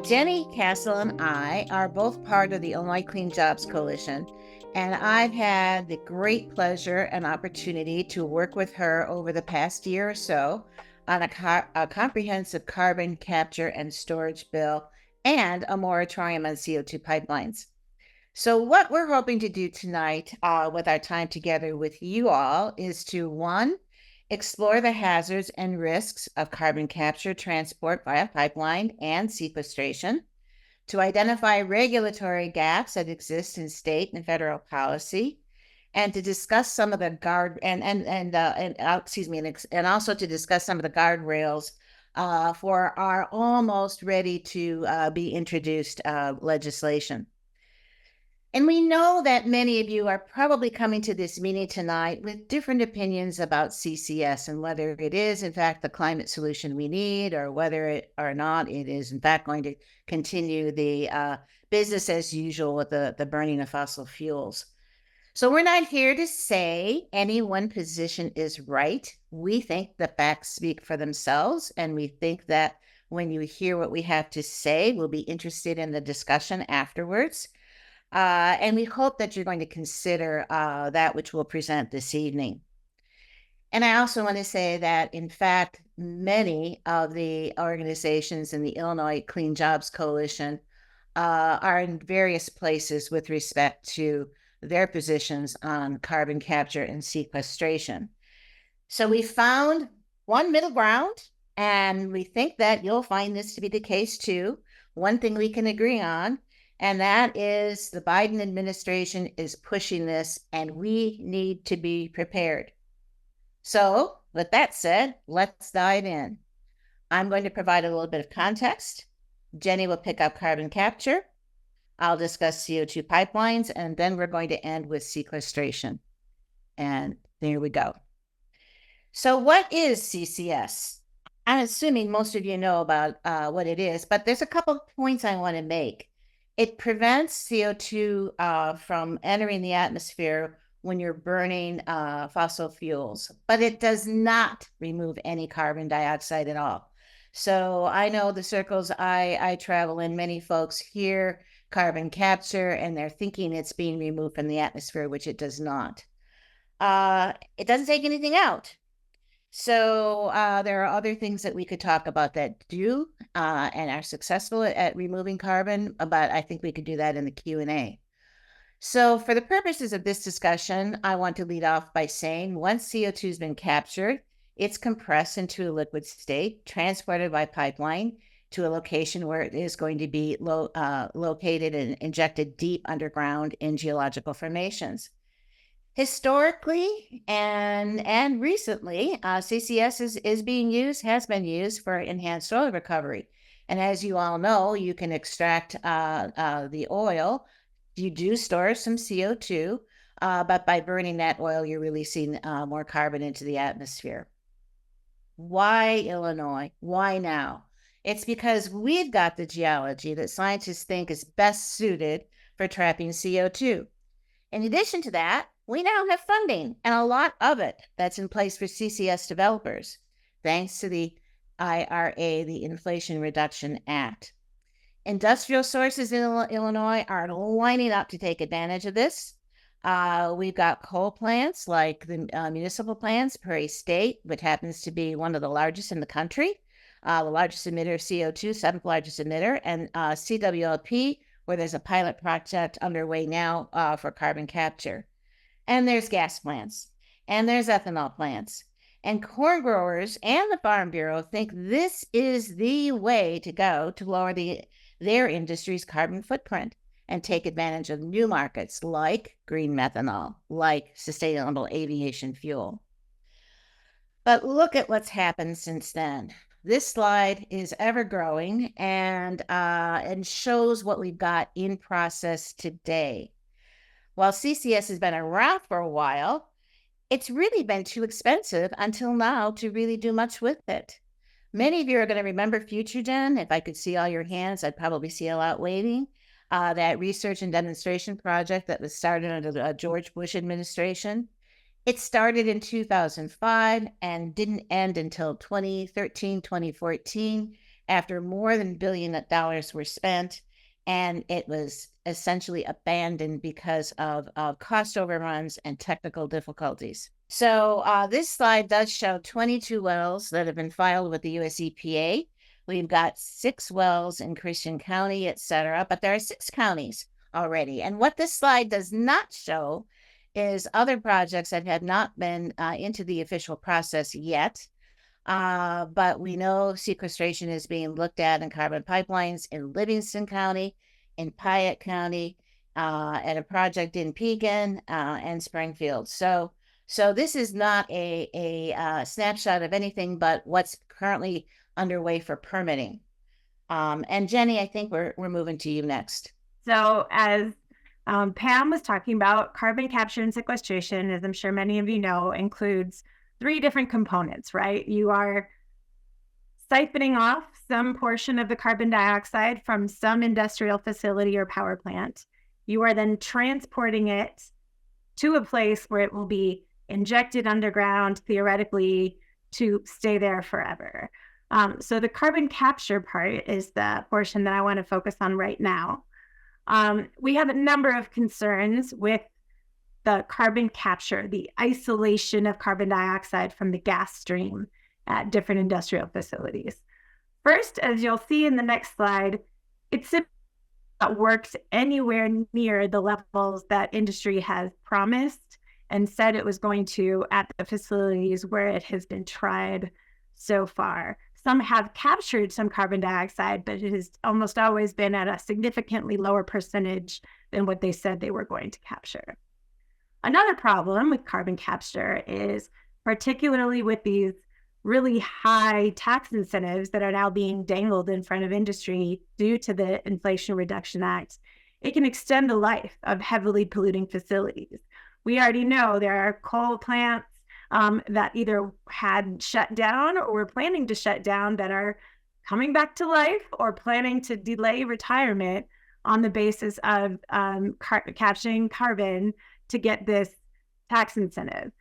Jenny, Cassel, and I are both part of the Illinois Clean Jobs Coalition, and I've had the great pleasure and opportunity to work with her over the past year or so on a comprehensive carbon capture and storage bill and a moratorium on CO2 pipelines. So, what we're hoping to do tonight with our time together with you all is to one, explore the hazards and risks of carbon capture, transport via pipeline, and sequestration, to identify regulatory gaps that exist in state and federal policy, and to discuss some of the and also to discuss some of the guardrails for our almost ready to be introduced legislation. And we know that many of you are probably coming to this meeting tonight with different opinions about CCS and whether it is, in fact, the climate solution we need, or whether it or not it is, in fact, going to continue the business as usual with the burning of fossil fuels. So we're not here to say any one position is right. We think the facts speak for themselves, and we think that when you hear what we have to say, we'll be interested in the discussion afterwards. And we hope that you're going to consider that which we'll present this evening. And I also want to say that, in fact, many of the organizations in the Illinois Clean Jobs Coalition are in various places with respect to their positions on carbon capture and sequestration. So we found one middle ground, and we think that you'll find this to be the case too. One thing we can agree on, and that is the Biden administration is pushing this, and we need to be prepared. So, with that said, let's dive in. I'm going to provide a little bit of context. Jenny will pick up carbon capture. I'll discuss CO2 pipelines, and then we're going to end with sequestration. And there we go. So, what is CCS? I'm assuming most of you know about what it is, but there's a couple of points I want to make. It prevents CO2 from entering the atmosphere when you're burning fossil fuels, but it does not remove any carbon dioxide at all. So I know the circles I travel in, many folks hear carbon capture and they're thinking it's being removed from the atmosphere, which it does not. It doesn't take anything out. So there are other things that we could talk about that do and are successful at removing carbon, but I think we could do that in the Q&A. So for the purposes of this discussion, I want to lead off by saying once CO2 has been captured, it's compressed into a liquid state, transported by pipeline to a location where it is going to be located and injected deep underground in geological formations. Historically and recently, CCS has been used for enhanced oil recovery. And as you all know, you can extract the oil. You do store some CO2, but by burning that oil, you're releasing more carbon into the atmosphere. Why Illinois? Why now? It's because we've got the geology that scientists think is best suited for trapping CO2. In addition to that, we now have funding, and a lot of it that's in place for CCS developers, thanks to the IRA, the Inflation Reduction Act. Industrial sources in Illinois are lining up to take advantage of this. We've got coal plants like the municipal plants, Prairie State, which happens to be one of the largest in the country, the largest emitter of CO2, seventh largest emitter, and CWLP, where there's a pilot project underway now for carbon capture. And there's gas plants, and there's ethanol plants. And corn growers and the Farm Bureau think this is the way to go to lower their industry's carbon footprint and take advantage of new markets like green methanol, like sustainable aviation fuel. But look at what's happened since then. This slide is ever growing and shows what we've got in process today. While CCS has been around for a while, it's really been too expensive until now to really do much with it. Many of you are going to remember FutureGen. If I could see all your hands, I'd probably see a lot waving. That research and demonstration project that was started under the George Bush administration. It started in 2005 and didn't end until 2013, 2014. after more than $1 billion were spent, and it was essentially abandoned because of cost overruns and technical difficulties. So this slide does show 22 wells that have been filed with the US EPA. We've got 6 wells in Christian County, et cetera, but there are 6 counties already. And what this slide does not show is other projects that have not been into the official process yet. But we know sequestration is being looked at in carbon pipelines in Livingston County, in Piatt County, at a project in Pekin and Springfield. So this is not a snapshot of anything but what's currently underway for permitting. And Jenny, I think we're moving to you next. So as Pam was talking about, carbon capture and sequestration, as I'm sure many of you know, includes 3 different components, right? You are siphoning off some portion of the carbon dioxide from some industrial facility or power plant. You are then transporting it to a place where it will be injected underground, theoretically, to stay there forever. So the carbon capture part is the portion that I want to focus on right now. We have a number of concerns with the carbon capture, the isolation of carbon dioxide from the gas stream at different industrial facilities. First, as you'll see in the next slide, it's not worked anywhere near the levels that industry has promised and said it was going to at the facilities where it has been tried so far. Some have captured some carbon dioxide, but it has almost always been at a significantly lower percentage than what they said they were going to capture. Another problem with carbon capture is, particularly with these really high tax incentives that are now being dangled in front of industry due to the Inflation Reduction Act, it can extend the life of heavily polluting facilities. We already know there are coal plants that either had shut down or were planning to shut down that are coming back to life or planning to delay retirement on the basis of capturing carbon to get this tax incentive.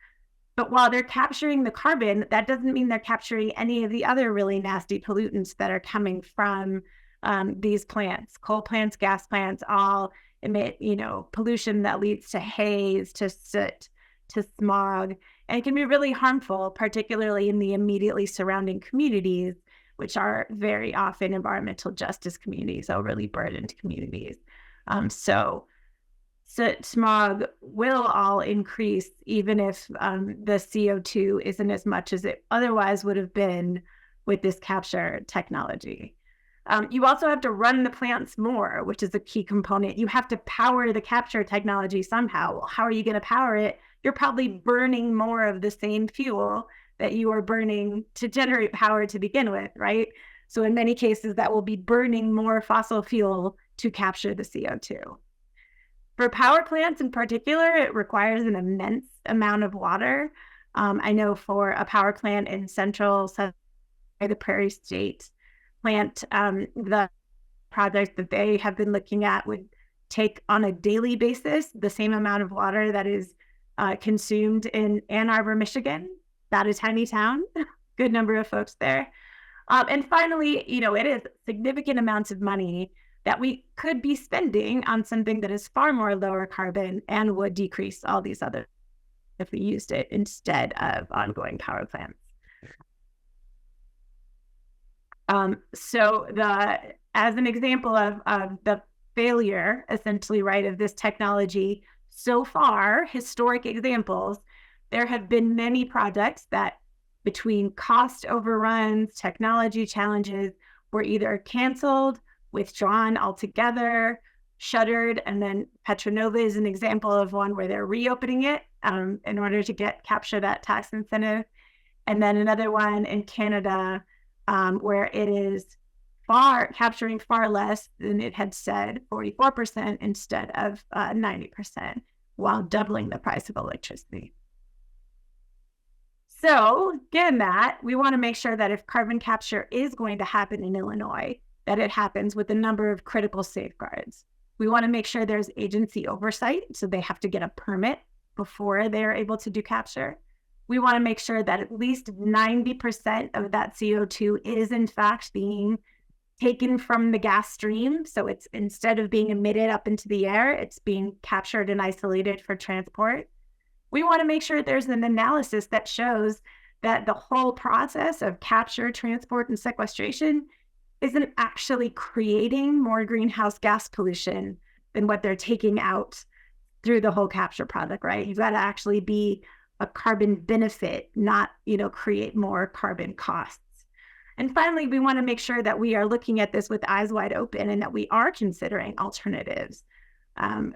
But while they're capturing the carbon, that doesn't mean they're capturing any of the other really nasty pollutants that are coming from these plants. Coal plants, gas plants, all emit, pollution that leads to haze, to soot, to smog, and it can be really harmful, particularly in the immediately surrounding communities, which are very often environmental justice communities, overly burdened communities. So soot, smog will all increase, even if the CO2 isn't as much as it otherwise would have been with this capture technology. You also have to run the plants more, which is a key component. You have to power the capture technology somehow. How are you going to power it? You're probably burning more of the same fuel that you are burning to generate power to begin with, right? So in many cases, that will be burning more fossil fuel to capture the CO2. For power plants in particular, it requires an immense amount of water. I know for a power plant in central the Prairie State plant, the project that they have been looking at would take on a daily basis the same amount of water that is consumed in Ann Arbor, Michigan. That is a tiny town, good number of folks there. And finally, it is significant amounts of money that we could be spending on something that is far more lower carbon and would decrease all these other if we used it instead of ongoing power plants. As an example of the failure, essentially, right, of this technology, so far, historic examples, there have been many projects that between cost overruns, technology challenges, were either canceled, withdrawn altogether, shuttered, and then Petronova is an example of one where they're reopening it in order to capture that tax incentive. And then another one in Canada where it is capturing far less than it had said, 44% instead of 90%, while doubling the price of electricity. So given that, we want to make sure that if carbon capture is going to happen in Illinois, that it happens with a number of critical safeguards. We want to make sure there's agency oversight, so they have to get a permit before they're able to do capture. We want to make sure that at least 90% of that CO2 is in fact being taken from the gas stream. So it's, instead of being emitted up into the air, it's being captured and isolated for transport. We want to make sure there's an analysis that shows that the whole process of capture, transport, and sequestration isn't actually creating more greenhouse gas pollution than what they're taking out through the whole capture product, right? You've got to actually be a carbon benefit, not, create more carbon costs. And finally, we want to make sure that we are looking at this with eyes wide open and that we are considering alternatives,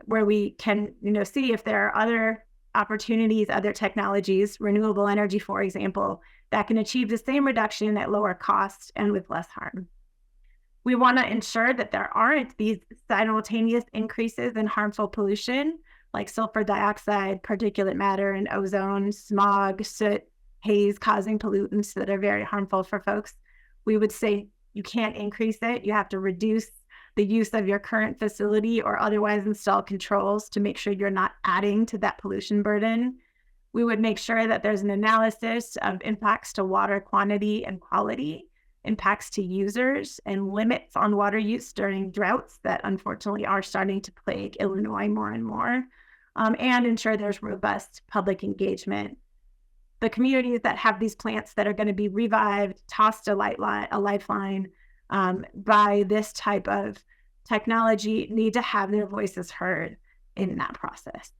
where we can, see if there are other opportunities, other technologies, renewable energy, for example, that can achieve the same reduction at lower cost and with less harm. We want to ensure that there aren't these simultaneous increases in harmful pollution like sulfur dioxide, particulate matter, and ozone, smog, soot, haze causing pollutants that are very harmful for folks. We would say you can't increase it. You have to reduce the use of your current facility or otherwise install controls to make sure you're not adding to that pollution burden. We would make sure that there's an analysis of impacts to water quantity and quality, impacts to users, and limits on water use during droughts that unfortunately are starting to plague Illinois more and more, and ensure there's robust public engagement. The communities that have these plants that are going to be revived, tossed a lifeline by this type of technology need to have their voices heard in that process.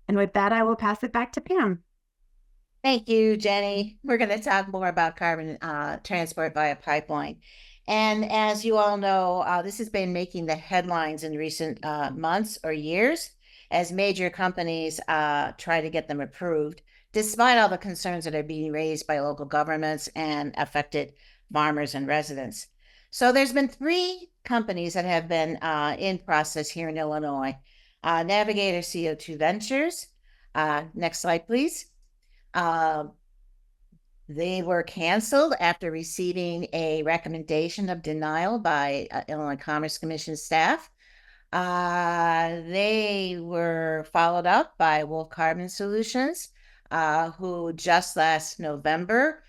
And with that, I will pass it back to Pam. Thank you, Jenny. We're going to talk more about carbon transport via pipeline. And as you all know, this has been making the headlines in recent months or years as major companies try to get them approved, despite all the concerns that are being raised by local governments and affected farmers and residents. So there's been 3 companies that have been in process here in Illinois. Navigator CO2 Ventures. Next slide, please. They were canceled after receiving a recommendation of denial by Illinois Commerce Commission staff. They were followed up by Wolf Carbon Solutions, who just last November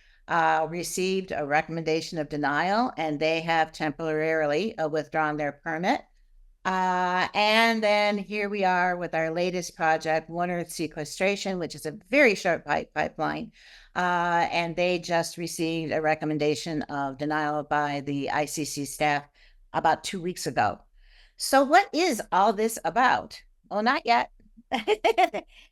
received a recommendation of denial, and they have temporarily withdrawn their permit. And then here we are with our latest project, One Earth Sequestration, which is a very short pipeline. And they just received a recommendation of denial by the ICC staff about 2 weeks ago. So what is all this about? Oh, not yet.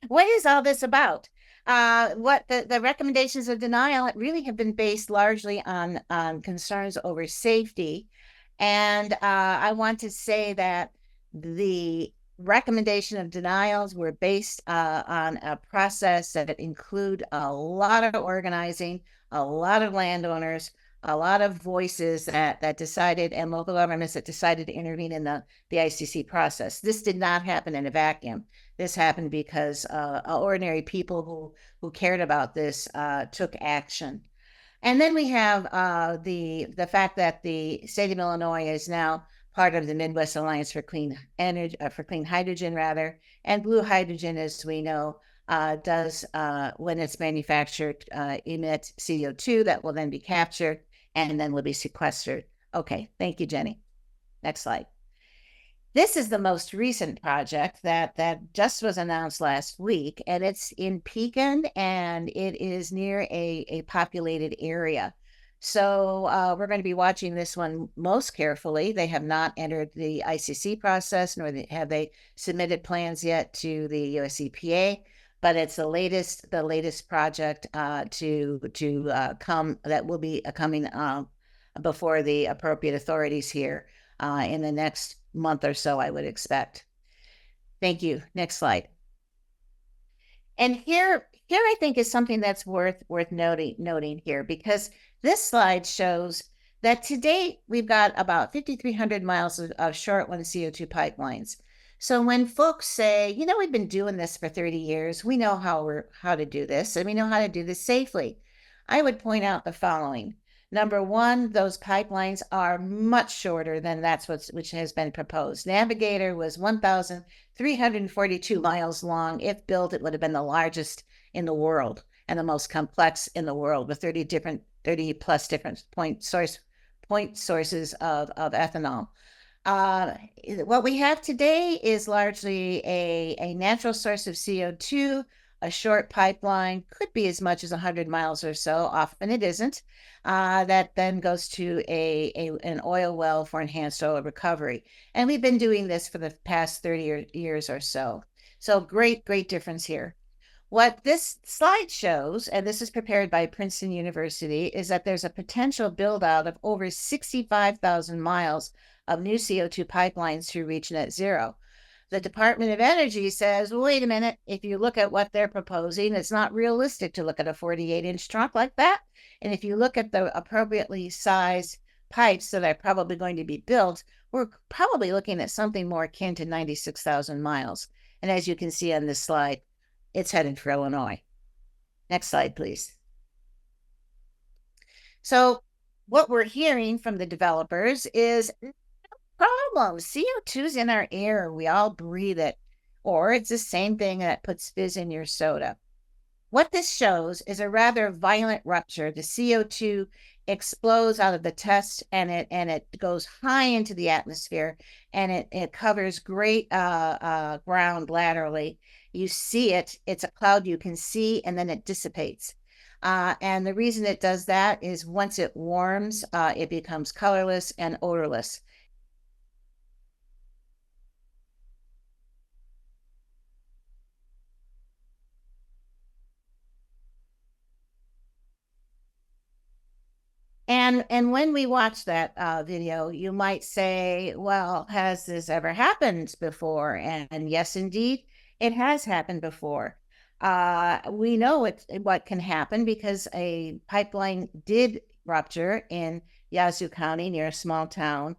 What is all this about? What the recommendations of denial really have been based largely on concerns over safety. And I want to say that the recommendation of denials were based on a process that include a lot of organizing, a lot of landowners, a lot of voices that decided, and local governments that decided to intervene in the ICC process. This did not happen in a vacuum. This happened because ordinary people who cared about this took action. And then we have the fact that the state of Illinois is now part of the Midwest Alliance for Clean Energy, for Clean Hydrogen, rather. And blue hydrogen, as we know, does, when it's manufactured, emit CO2 that will then be captured and then will be sequestered. Okay, thank you, Jenny. Next slide. This is the most recent project that just was announced last week, and it's in Pekin, and it is near a populated area. So we're going to be watching this one most carefully. They have not entered the ICC process, nor have they submitted plans yet to the US EPA, but it's the latest project to come, that will be coming before the appropriate authorities here in the next month or so, I would expect. Thank you. Next slide. And here I think is something that's worth noting here, because this slide shows that to date we've got about 5,300 miles of short-run CO2 pipelines. So when folks say, we've been doing this for 30 years, we know how to do this, and we know how to do this safely, I would point out the following. Number one, those pipelines are much shorter than which has been proposed. Navigator was 1,342 miles long. If built, it would have been the largest in the world and the most complex in the world, with 30 plus different source point sources of ethanol. Uh, what we have today is largely a natural source of CO2, a short pipeline, could be as much as 100 miles or so. Often it isn't. That then goes to an oil well for enhanced oil recovery. And we've been doing this for the past 30 years or so. So great difference here. What this slide shows, and this is prepared by Princeton University, is that there's a potential build out of over 65,000 miles of new CO2 pipelines to reach net zero. The Department of Energy says, well, wait a minute, if you look at what they're proposing, it's not realistic to look at a 48-inch trunk like that. And if you look at the appropriately sized pipes that are probably going to be built, we're probably looking at something more akin to 96,000 miles. And as you can see on this slide, it's headed for Illinois. Next slide, please. So what we're hearing from the developers is problem. CO2 is in our air. We all breathe it. Or it's the same thing that puts fizz in your soda. What this shows is a rather violent rupture. The CO2 explodes out of the test and it goes high into the atmosphere, and it covers great ground laterally. You see it. It's a cloud you can see, and then it dissipates. And the reason it does that is once it warms, it becomes colorless and odorless. And when we watch that video, you might say, well, has this ever happened before? And yes, indeed, it has happened before. We know what can happen because a pipeline did rupture in Yazoo County near a small town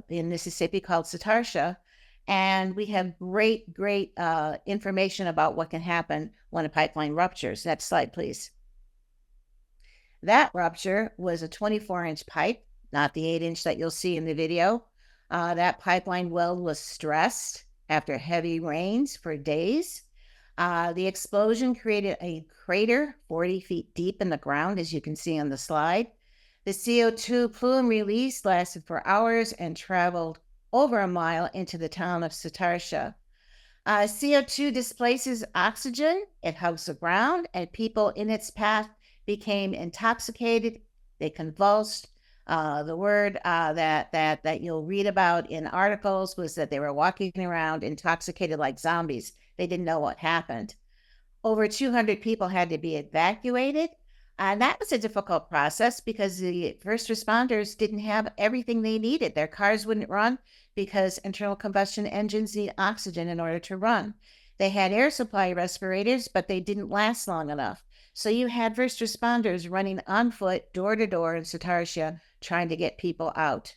in Mississippi called Satartia. And we have great information about what can happen when a pipeline ruptures. Next slide, please. That rupture was a 24-inch pipe, not the 8-inch that you'll see in the video. That pipeline weld was stressed after heavy rains for days. The explosion created a crater 40 feet deep in the ground, as you can see on the slide. The CO2 plume release lasted for hours and traveled over a mile into the town of Satartia. CO2 displaces oxygen, it hugs the ground, and people in its path became intoxicated. They convulsed. The word that you'll read about in articles was that they were walking around intoxicated like zombies. They didn't know what happened. Over 200 people had to be evacuated. And that was a difficult process because the first responders didn't have everything they needed. Their cars wouldn't run because internal combustion engines need oxygen in order to run. They had air supply respirators, but they didn't last long enough. So you had first responders running on foot, door to door in Satartia, trying to get people out.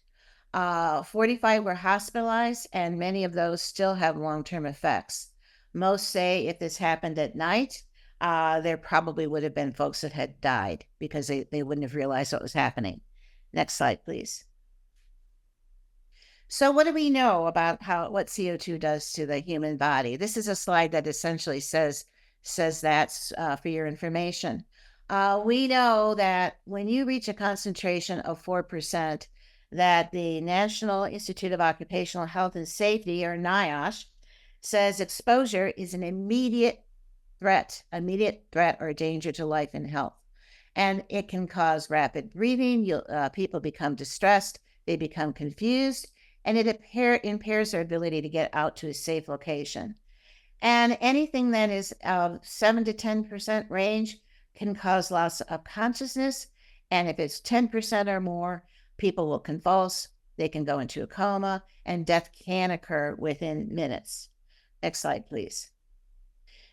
45 were hospitalized, and many of those still have long-term effects. Most say if this happened at night, there probably would have been folks that had died because they wouldn't have realized what was happening. Next slide, please. So what do we know about what CO2 does to the human body? This is a slide that essentially says that for your information. We know that when you reach a concentration of 4%, that the National Institute of Occupational Health and Safety, or NIOSH, says exposure is an immediate threat or danger to life and health. And it can cause rapid breathing. People become distressed, they become confused, and it impairs their ability to get out to a safe location. And anything that is 7 to 10% range can cause loss of consciousness. And if it's 10% or more, people will convulse, they can go into a coma, and death can occur within minutes. Next slide, please.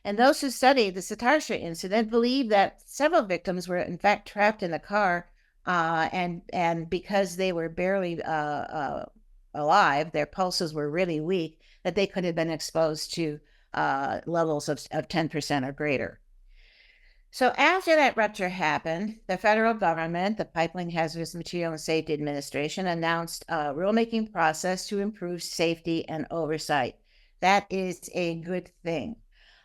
And those who studied the Satartia incident believe that several victims were in fact trapped in the car, and because they were barely alive, their pulses were really weak, that they could have been exposed to levels of 10% or greater. So after that rupture happened, the federal government, the Pipeline Hazardous Material and Safety Administration, announced a rulemaking process to improve safety and oversight. That is a good thing.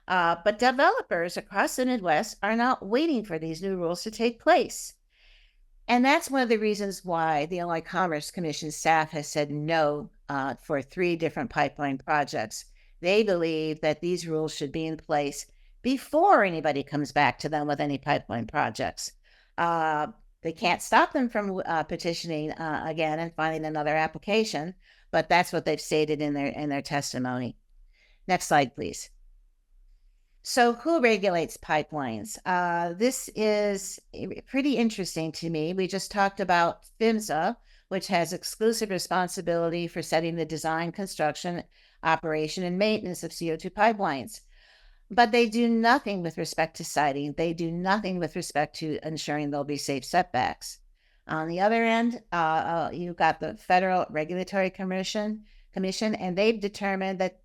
But developers across the Midwest are not waiting for these new rules to take place. And that's one of the reasons why the Illinois Commerce Commission staff has said no for 3 different pipeline projects. They believe that these rules should be in place before anybody comes back to them with any pipeline projects. They can't stop them from petitioning again and filing another application, but that's what they've stated in their testimony. Next slide, please. So, who regulates pipelines? This is pretty interesting to me. We just talked about PHMSA, which has exclusive responsibility for setting the design, construction, operation, and maintenance of CO2 pipelines. But they do nothing with respect to siting. They do nothing with respect to ensuring there'll be safe setbacks. On the other end, you've got the Federal Regulatory Commission, and they've determined that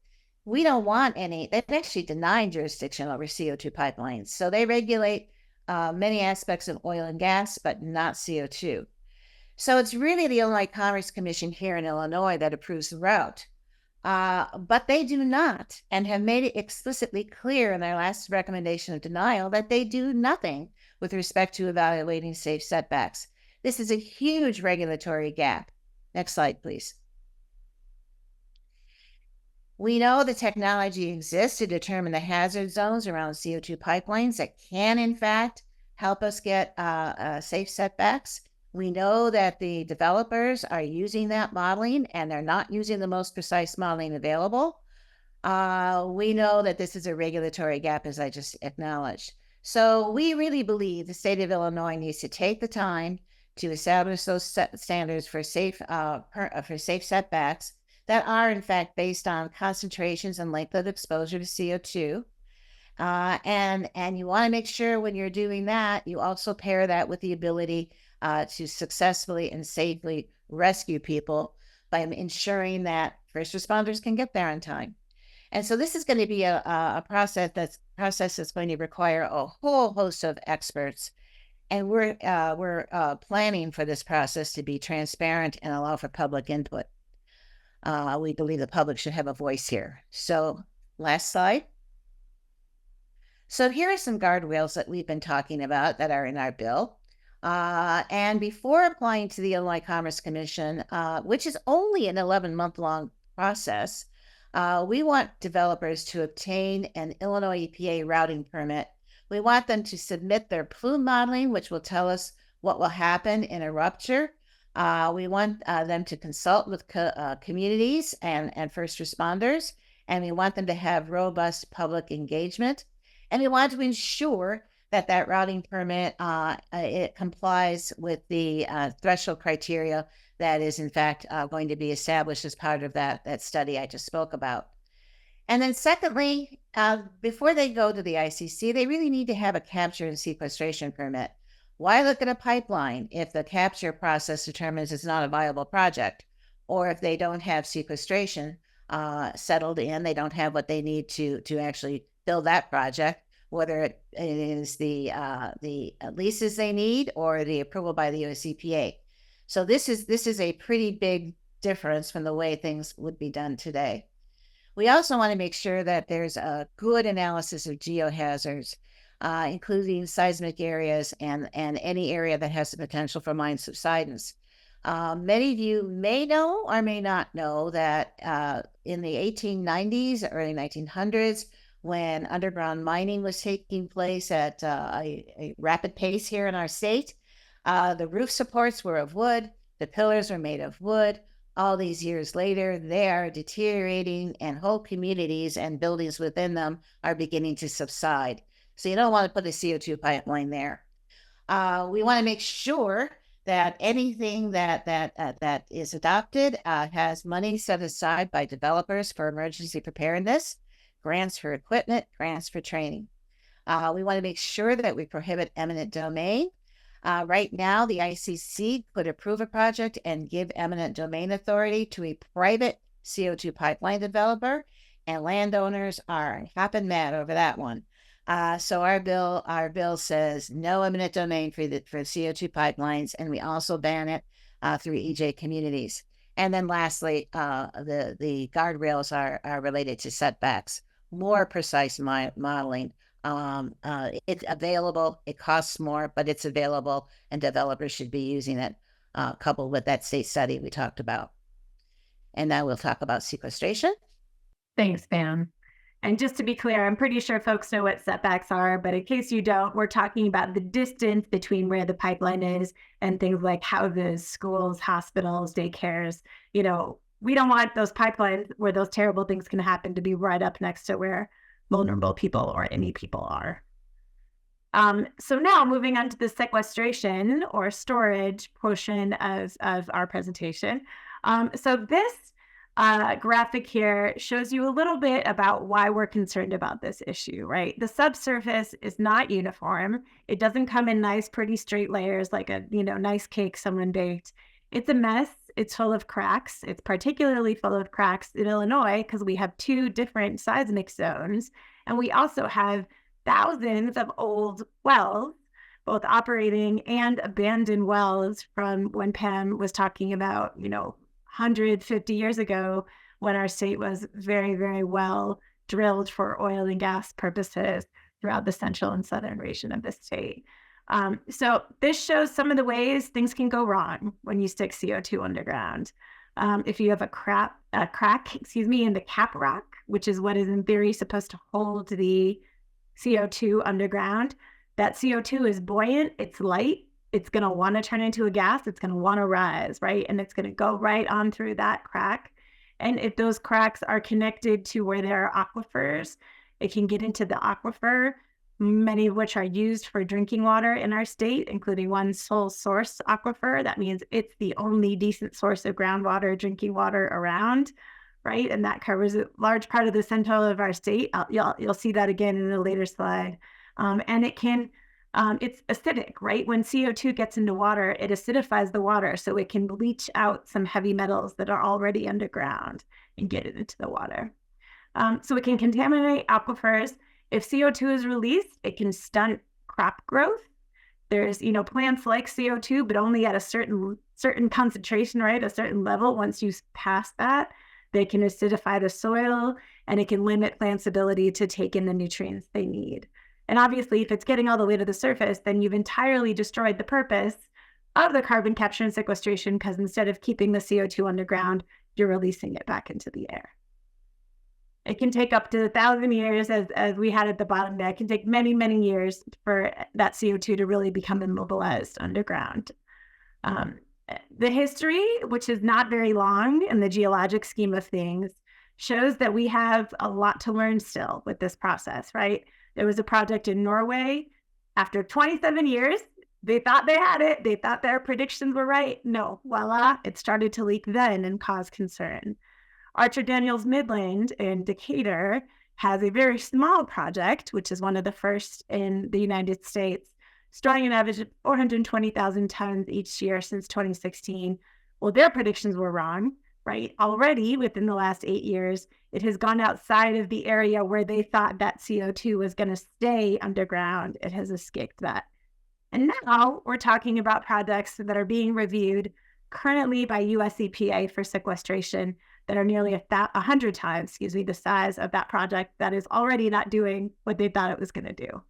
we don't want any. They've actually denied jurisdiction over CO2 pipelines. So they regulate many aspects of oil and gas, but not CO2. So it's really the Illinois Commerce Commission here in Illinois that approves the route. But they do not, and have made it explicitly clear in their last recommendation of denial that they do nothing with respect to evaluating safe setbacks. This is a huge regulatory gap. Next slide, please. We know the technology exists to determine the hazard zones around CO2 pipelines that can, in fact, help us get safe setbacks. We know that the developers are using that modeling, and they're not using the most precise modeling available. We know that this is a regulatory gap, as I just acknowledged. So we really believe the state of Illinois needs to take the time to establish those standards for safe setbacks that are, in fact, based on concentrations and length of exposure to CO2. And you want to make sure when you're doing that, you also pair that with the ability to successfully and safely rescue people by ensuring that first responders can get there on time. And so this is going to be a process that's going to require a whole host of experts. And we're planning for this process to be transparent and allow for public input. We believe the public should have a voice here. So last slide. So here are some guardrails that we've been talking about that are in our bill. And before applying to the Illinois Commerce Commission, which is only an 11-month-long process, we want developers to obtain an Illinois EPA routing permit. We want them to submit their plume modeling, which will tell us what will happen in a rupture. We want them to consult with communities and first responders, and we want them to have robust public engagement. And we want to ensure that routing permit, it complies with the threshold criteria that is, in fact, going to be established as part of that study I just spoke about. And then secondly, before they go to the ICC, they really need to have a capture and sequestration permit. Why look at a pipeline if the capture process determines it's not a viable project, or if they don't have sequestration settled in, they don't have what they need to actually build that project, whether it is the leases they need or the approval by the US EPA. So this is a pretty big difference from the way things would be done today. We also want to make sure that there's a good analysis of geohazards, including seismic areas and any area that has the potential for mine subsidence. Many of you may know or may not know that in the 1890s, early 1900s, when underground mining was taking place at a rapid pace here in our state, the roof supports were of wood, the pillars were made of wood. All these years later, they are deteriorating, and whole communities and buildings within them are beginning to subside. So you don't want to put a CO2 pipeline there. We want to make sure that anything that is adopted has money set aside by developers for emergency preparedness, grants for equipment, grants for training. We want to make sure that we prohibit eminent domain. Right now, the ICC could approve a project and give eminent domain authority to a private CO2 pipeline developer, and landowners are hot and mad over that one. So our bill says no eminent domain for CO2 pipelines, and we also ban it through EJ communities. And then lastly, the guardrails are related to setbacks, more precise modeling, It's available. It costs more, but it's available, and developers should be using it, coupled with that state study we talked about. And now we'll talk about sequestration. Thanks, Pam. And just to be clear, I'm pretty sure folks know what setbacks are, but in case you don't, we're talking about the distance between where the pipeline is and things like houses, schools, hospitals, daycares. You know, we don't want those pipelines where those terrible things can happen to be right up next to where vulnerable people or any people are. So now moving on to the sequestration or storage portion of our presentation. So this graphic here shows you a little bit about why we're concerned about this issue, right? The subsurface is not uniform. It doesn't come in nice, pretty straight layers like a, nice cake someone baked. It's a mess. It's full of cracks. It's particularly full of cracks in Illinois because we have 2 different seismic zones. And we also have thousands of old wells, both operating and abandoned wells from when Pam was talking about, 150 years ago when our state was very, very well drilled for oil and gas purposes throughout the central and southern region of the state. So this shows some of the ways things can go wrong when you stick CO2 underground. If you have a crack, in the cap rock, which is what is in theory supposed to hold the CO2 underground, that CO2 is buoyant, it's light, it's going to want to turn into a gas, it's going to want to rise, right? And it's going to go right on through that crack. And if those cracks are connected to where there are aquifers, it can get into the aquifer, many of which are used for drinking water in our state, including one sole source aquifer. That means it's the only decent source of groundwater, drinking water around, right? And that covers a large part of the central of our state. You'll see that again in a later slide. And it can, it's acidic, right? When CO2 gets into water, it acidifies the water so it can leach out some heavy metals that are already underground and get it into the water. So it can contaminate aquifers. If CO2 is released, it can stunt crop growth. There's, plants like CO2, but only at a certain concentration, right? A certain level. Once you pass that, they can acidify the soil and it can limit plants' ability to take in the nutrients they need. And obviously, if it's getting all the way to the surface, then you've entirely destroyed the purpose of the carbon capture and sequestration, because instead of keeping the CO2 underground, you're releasing it back into the air. It can take up to 1,000 years, as we had at the bottom there. It can take many, many years for that CO2 to really become immobilized underground. The history, which is not very long in the geologic scheme of things, shows that we have a lot to learn still with this process, right? There was a project in Norway. After 27 years, they thought they had it. They thought their predictions were right. No, voila, it started to leak then and cause concern. Archer Daniels Midland in Decatur has a very small project, which is one of the first in the United States, storing an average of 420,000 tons each year since 2016. Well, their predictions were wrong, right? Already within the last 8 years, it has gone outside of the area where they thought that CO2 was going to stay underground. It has escaped that. And now we're talking about projects that are being reviewed currently by US EPA for sequestration that are nearly 100 times, the size of that project that is already not doing what they thought it was going to do.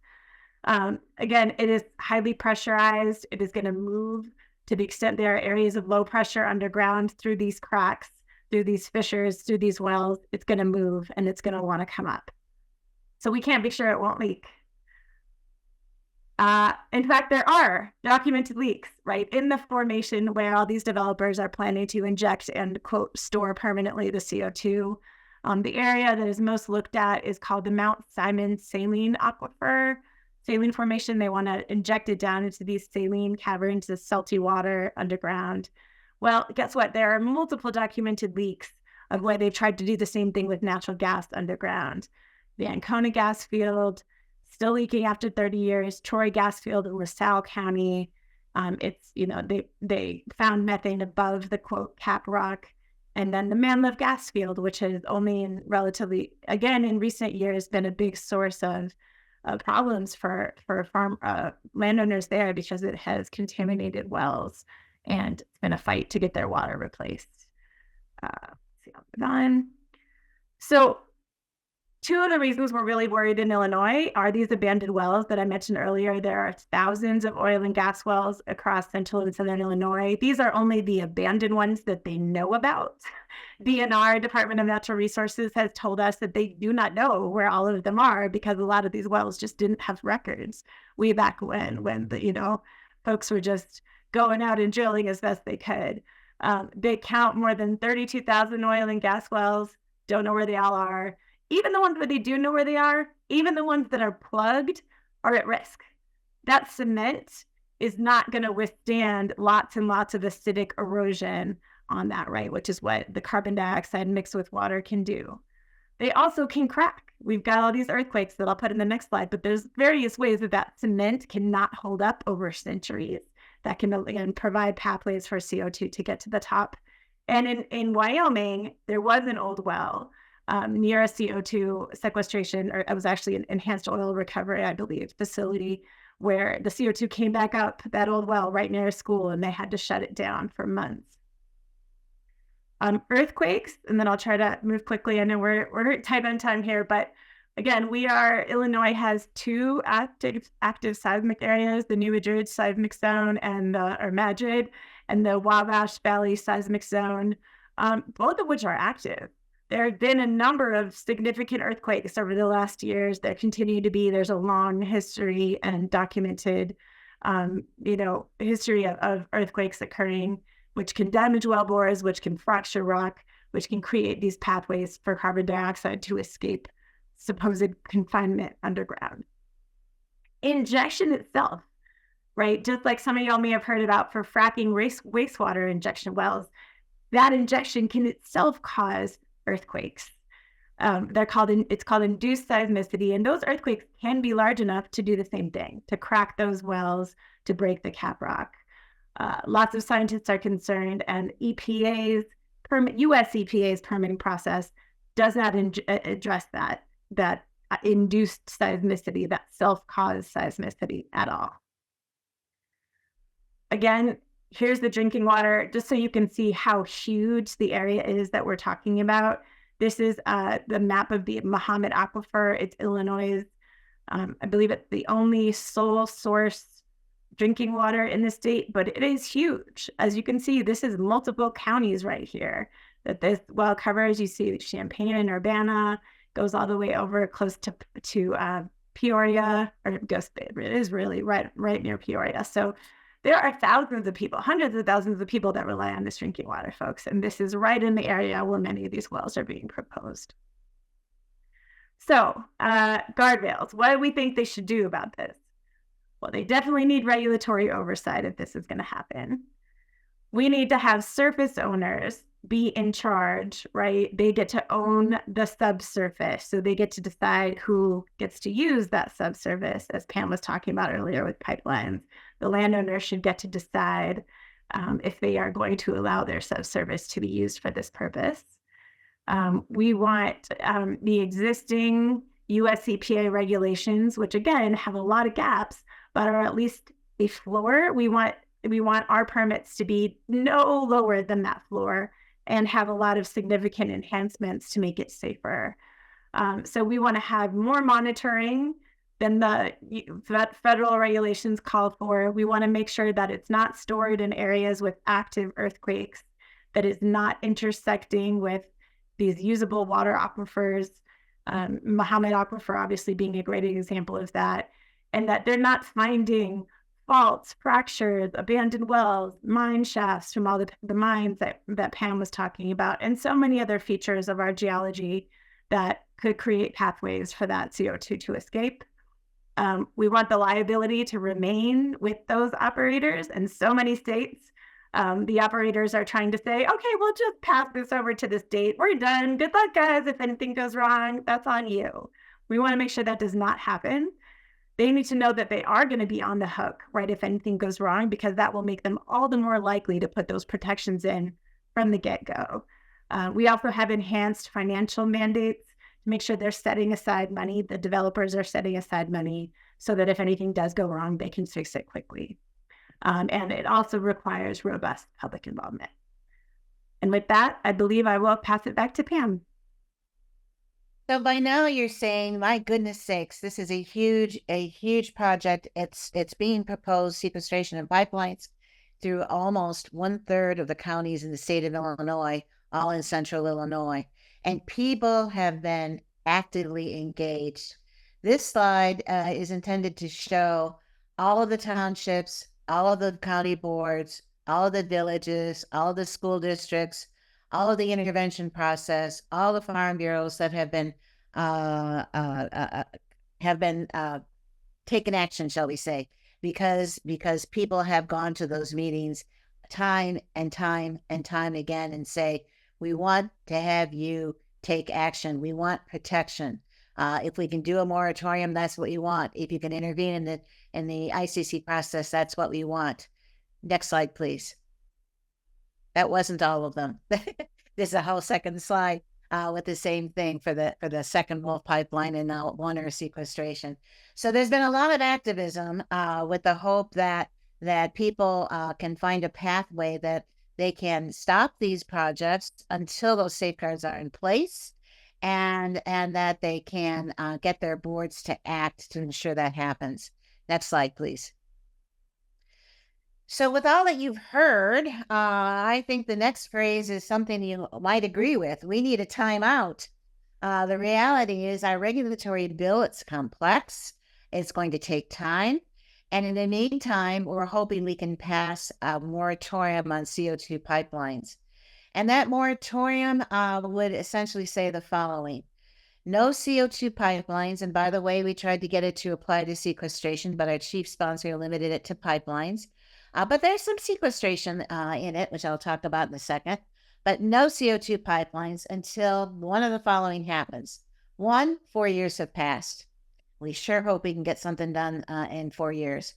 Again, it is highly pressurized. It is going to move to the extent there are areas of low pressure underground through these cracks, through these fissures, through these wells. It's going to move and it's going to want to come up. So we can't be sure it won't leak. In fact, there are documented leaks, right, in the formation where all these developers are planning to inject and, quote, store permanently the CO2. The area that is most looked at is called the Mount Simon Saline Aquifer. Saline formation, they want to inject it down into these saline caverns, this salty water underground. Well, guess what? There are multiple documented leaks of where they've tried to do the same thing with natural gas underground. The Ancona gas field, still leaking after 30 years. Troy gas field in LaSalle County. It's, they found methane above the, quote, cap rock. And then the Manlove gas field, which has only in recent years been a big source of problems for farm landowners there because it has contaminated wells and it's been a fight to get their water replaced. So Two of the reasons we're really worried in Illinois are these abandoned wells that I mentioned earlier. There are thousands of oil and gas wells across central and southern Illinois. These are only the abandoned ones that they know about. DNR, Department of Natural Resources, has told us that they do not know where all of them are because a lot of these wells just didn't have records way back when the folks were just going out and drilling as best they could. They count more than 32,000 oil and gas wells, don't know where they all are. Even the ones that they do know where they are, even the ones that are plugged are at risk. That cement is not going to withstand lots and lots of acidic erosion on that, right? Which is what the carbon dioxide mixed with water can do. They also can crack. We've got all these earthquakes that I'll put in the next slide, but there's various ways that cement cannot hold up over centuries that can, again, provide pathways for CO2 to get to the top. And in Wyoming, there was an old well near a CO2 sequestration, or it was actually an enhanced oil recovery, I believe, facility where the CO2 came back up that old well right near a school, and they had to shut it down for months. Earthquakes, and then I'll try to move quickly. I know we're tight on time here, but again, Illinois has two active seismic areas, the New Madrid seismic zone and Madrid, and the Wabash Valley seismic zone, both of which are active. There have been a number of significant earthquakes over the last years. There continue to be. There's a long history and documented, history of earthquakes occurring, which can damage wellbores, which can fracture rock, which can create these pathways for carbon dioxide to escape supposed confinement underground. Injection itself, right? Just like some of y'all may have heard about for fracking wastewater injection wells, that injection can itself cause earthquakes. It's called induced seismicity, and those earthquakes can be large enough to do the same thing, to crack those wells, to break the caprock. Lots of scientists are concerned, and US EPA's permitting process does not address that induced seismicity, that self-caused seismicity at all. Again, here's the drinking water, just so you can see how huge the area is that we're talking about. This is the map of the Mahomet Aquifer. It's Illinois', I believe it's the only sole source drinking water in the state, but it is huge. As you can see, this is multiple counties right here that this well covers. You see Champaign and Urbana, goes all the way over close to Peoria, it is really right near Peoria. So there are thousands of people, hundreds of thousands of people that rely on this drinking water, folks. And this is right in the area where many of these wells are being proposed. So guardrails, what do we think they should do about this? Well, they definitely need regulatory oversight if this is going to happen. We need to have surface owners be in charge, right? They get to own the subsurface. So they get to decide who gets to use that subsurface, as Pam was talking about earlier with pipelines. The landowner should get to decide if they are going to allow their subsurface to be used for this purpose. We want the existing US EPA regulations, which again have a lot of gaps, but are at least a floor. We want our permits to be no lower than that floor and have a lot of significant enhancements to make it safer. So we want to have more monitoring than the federal regulations call for. We want to make sure that it's not stored in areas with active earthquakes, that is not intersecting with these usable water aquifers, Mahomet Aquifer obviously being a great example of that, and that they're not finding faults, fractures, abandoned wells, mine shafts from all the mines that Pam was talking about, and so many other features of our geology that could create pathways for that CO2 to escape. We want the liability to remain with those operators, and so many states, the operators are trying to say, okay, we'll just pass this over to the state. We're done. Good luck, guys. If anything goes wrong, that's on you. We want to make sure that does not happen. They need to know that they are going to be on the hook, right, if anything goes wrong, because that will make them all the more likely to put those protections in from the get-go. We also have enhanced financial mandates to make sure they're setting aside money. The developers are setting aside money so that if anything does go wrong, they can fix it quickly. And it also requires robust public involvement. And with that, I believe I will pass it back to Pam. So by now you're saying, my goodness sakes, this is a huge project. It's being proposed sequestration of pipelines through almost 1/3 of the counties in the state of Illinois, all in central Illinois. And people have been actively engaged. This slide is intended to show all of the townships, all of the county boards, all of the villages, all of the school districts, all of the intervention process, all the farm bureaus that uh, uh, uh, have been taken action, shall we say, because people have gone to those meetings time and time and time again and say, we want to have you take action. We want protection. If we can do a moratorium, that's what we want. If you can intervene in the ICC process, that's what we want. Next slide, please. That wasn't all of them. There's a whole second slide with the same thing for the second Wolf pipeline and now water sequestration. So there's been a lot of activism with the hope that people can find a pathway that they can stop these projects until those safeguards are in place, and that they can get their boards to act to ensure that happens. Next slide, please. So, with all that you've heard, I think the next phrase is something you might agree with. We need a timeout. The reality is, our regulatory bill, it's complex, it's going to take time. And in the meantime, we're hoping we can pass a moratorium on CO2 pipelines. And that moratorium would essentially say the following: no CO2 pipelines. And by the way, we tried to get it to apply to sequestration, but our chief sponsor limited it to pipelines. But there's some sequestration in it, which I'll talk about in a second. But no CO2 pipelines until one of the following happens. 1, 4 years have passed. We sure hope we can get something done in 4 years.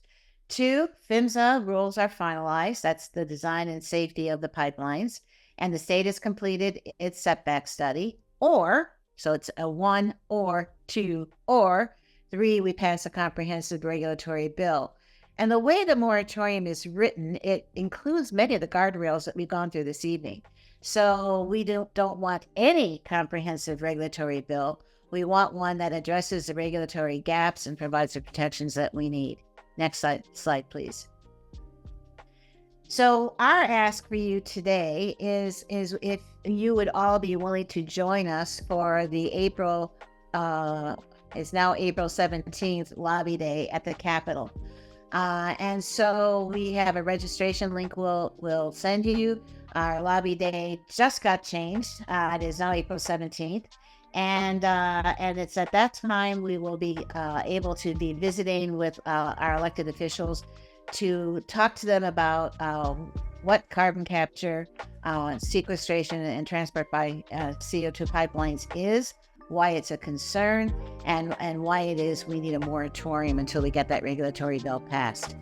2, PHMSA rules are finalized. That's the design and safety of the pipelines. And the state has completed its setback study. Or, so it's a 1 or 2, or 3, we pass a comprehensive regulatory bill. And the way the moratorium is written, it includes many of the guardrails that we've gone through this evening. So we don't want any comprehensive regulatory bill. We want one that addresses the regulatory gaps and provides the protections that we need. Next slide, please. So our ask for you today is if you would all be willing to join us for the it's now April 17th lobby day at the Capitol. And so we have a registration link we'll send you. Our lobby day just got changed. It is now April 17th. And it's at that time we will be able to be visiting with our elected officials to talk to them about what carbon capture, sequestration, and transport by CO2 pipelines is, why it's a concern, and why it is we need a moratorium until we get that regulatory bill passed.